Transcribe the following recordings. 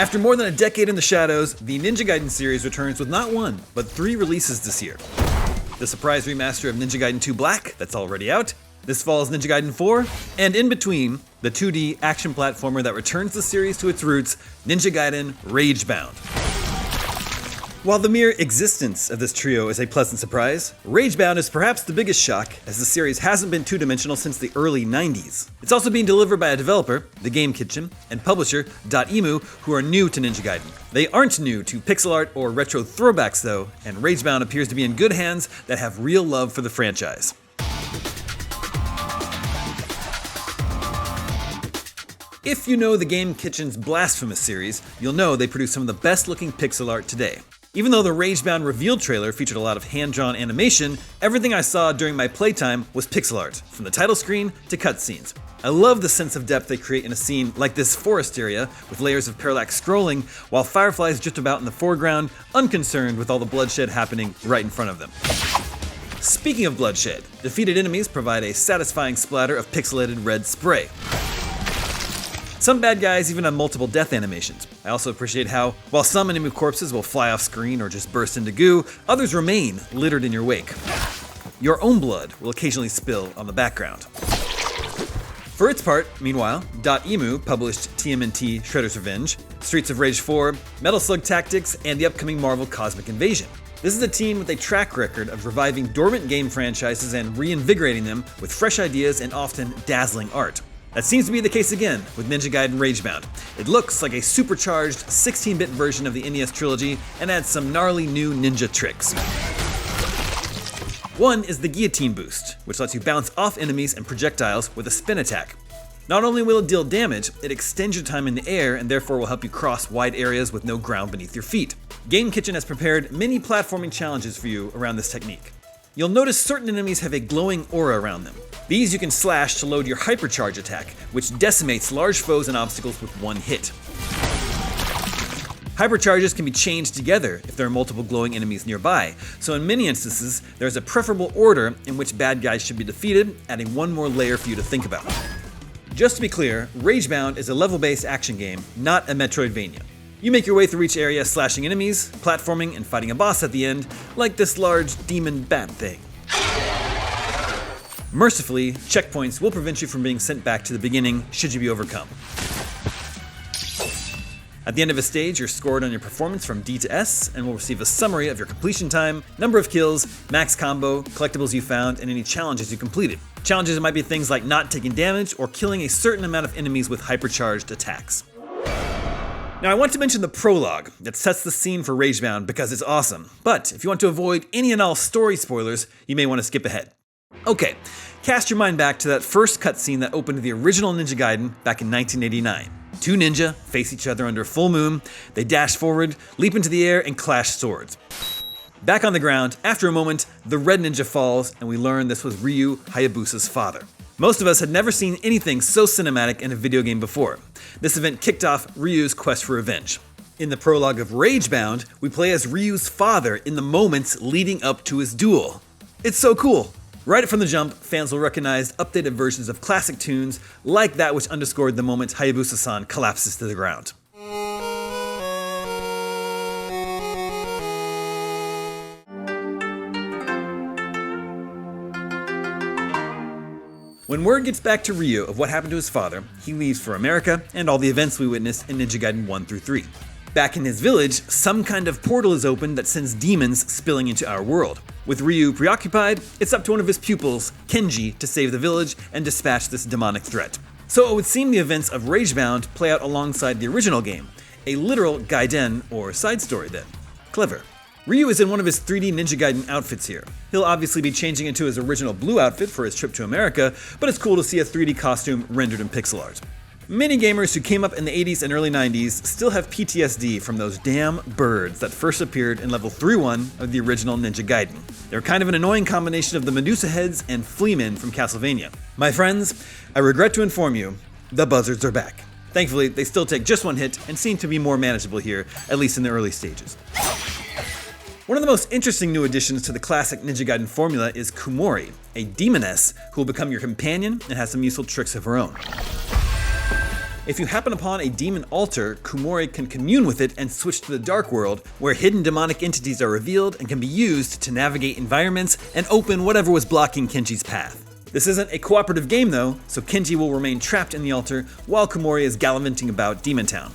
After more than a decade in the shadows, the Ninja Gaiden series returns with not one, but 3 releases this year. The surprise remaster of Ninja Gaiden 2 Black, that's already out, this fall's Ninja Gaiden 4, and in between, the 2D action platformer that returns the series to its roots, Ninja Gaiden Ragebound. While the mere existence of this trio is a pleasant surprise, Ragebound is perhaps the biggest shock, as the series hasn't been two-dimensional since the early 90s. It's also being delivered by a developer, The Game Kitchen, and publisher, Emu, who are new to Ninja Gaiden. They aren't new to pixel art or retro throwbacks though, and Ragebound appears to be in good hands that have real love for the franchise. If you know The Game Kitchen's Blasphemous series, you'll know they produce some of the best looking pixel art today. Even though the Ragebound reveal trailer featured a lot of hand-drawn animation, everything I saw during my playtime was pixel art, from the title screen to cutscenes. I love the sense of depth they create in a scene like this forest area, with layers of parallax scrolling, while fireflies drift about in the foreground, unconcerned with all the bloodshed happening right in front of them. Speaking of bloodshed, defeated enemies provide a satisfying splatter of pixelated red spray. Some bad guys even have multiple death animations. I also appreciate how, while some enemy corpses will fly off screen or just burst into goo, others remain littered in your wake. Your own blood will occasionally spill on the background. For its part, meanwhile, Emu published TMNT Shredder's Revenge, Streets of Rage 4, Metal Slug Tactics, and the upcoming Marvel Cosmic Invasion. This is a team with a track record of reviving dormant game franchises and reinvigorating them with fresh ideas and often dazzling art. That seems to be the case again with Ninja Gaiden Ragebound. It looks like a supercharged 16-bit version of the NES trilogy and adds some gnarly new ninja tricks. One is the Guillotine Boost, which lets you bounce off enemies and projectiles with a spin attack. Not only will it deal damage, it extends your time in the air and therefore will help you cross wide areas with no ground beneath your feet. Game Kitchen has prepared many platforming challenges for you around this technique. You'll notice certain enemies have a glowing aura around them. These you can slash to load your Hypercharge attack, which decimates large foes and obstacles with one hit. Hypercharges can be chained together if there are multiple glowing enemies nearby, so in many instances, there's a preferable order in which bad guys should be defeated, adding one more layer for you to think about. Just to be clear, Ragebound is a level-based action game, not a Metroidvania. You make your way through each area slashing enemies, platforming, and fighting a boss at the end, like this large demon bat thing. Mercifully, checkpoints will prevent you from being sent back to the beginning should you be overcome. At the end of a stage, you're scored on your performance from D to S and will receive a summary of your completion time, number of kills, max combo, collectibles you found, and any challenges you completed. Challenges might be things like not taking damage or killing a certain amount of enemies with hypercharged attacks. Now, I want to mention the prologue that sets the scene for Ragebound because it's awesome, but if you want to avoid any and all story spoilers, you may want to skip ahead. Okay, cast your mind back to that first cutscene that opened the original Ninja Gaiden back in 1989. 2 ninja face each other under a full moon, they dash forward, leap into the air, and clash swords. Back on the ground, after a moment, the red ninja falls, and we learn this was Ryu Hayabusa's father. Most of us had never seen anything so cinematic in a video game before. This event kicked off Ryu's quest for revenge. In the prologue of Ragebound, we play as Ryu's father in the moments leading up to his duel. It's so cool! Right from the jump, fans will recognize updated versions of classic tunes like that which underscored the moment Hayabusa-san collapses to the ground. When word gets back to Ryu of what happened to his father, he leaves for America and all the events we witness in Ninja Gaiden 1 through 3. Back in his village, some kind of portal is opened that sends demons spilling into our world. With Ryu preoccupied, it's up to one of his pupils, Kenji, to save the village and dispatch this demonic threat. So it would seem the events of Ragebound play out alongside the original game, a literal Gaiden or side story then. Clever. Ryu is in one of his 3D Ninja Gaiden outfits here. He'll obviously be changing into his original blue outfit for his trip to America, but it's cool to see a 3D costume rendered in pixel art. Many gamers who came up in the 80s and early 90s still have PTSD from those damn birds that first appeared in level 3-1 of the original Ninja Gaiden. They're kind of an annoying combination of the Medusa heads and Fleamen from Castlevania. My friends, I regret to inform you, the buzzards are back. Thankfully, they still take just one hit and seem to be more manageable here, at least in the early stages. One of the most interesting new additions to the classic Ninja Gaiden formula is Kumori, a demoness who will become your companion and has some useful tricks of her own. If you happen upon a demon altar, Kumori can commune with it and switch to the dark world, where hidden demonic entities are revealed and can be used to navigate environments and open whatever was blocking Kenji's path. This isn't a cooperative game though, so Kenji will remain trapped in the altar while Kumori is gallivanting about Demon Town.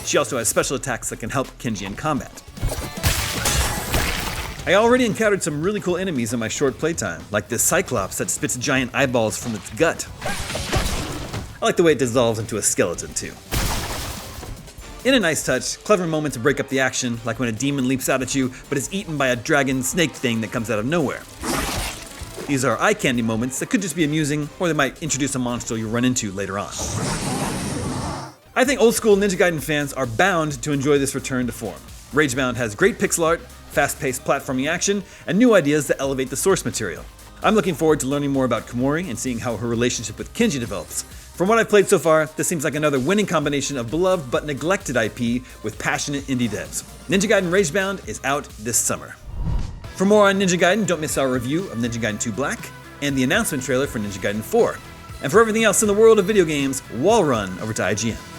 She also has special attacks that can help Kenji in combat. I already encountered some really cool enemies in my short playtime, like this Cyclops that spits giant eyeballs from its gut. I like the way it dissolves into a skeleton too. In a nice touch, clever moment to break up the action, like when a demon leaps out at you but is eaten by a dragon snake thing that comes out of nowhere. These are eye candy moments that could just be amusing, or they might introduce a monster you'll run into later on. I think old school Ninja Gaiden fans are bound to enjoy this return to form. Ragebound has great pixel art, fast-paced platforming action, and new ideas that elevate the source material. I'm looking forward to learning more about Kumori and seeing how her relationship with Kenji develops. From what I've played so far, this seems like another winning combination of beloved but neglected IP with passionate indie devs. Ninja Gaiden Ragebound is out this summer. For more on Ninja Gaiden, don't miss our review of Ninja Gaiden 2 Black and the announcement trailer for Ninja Gaiden 4. And for everything else in the world of video games, wall run over to IGN.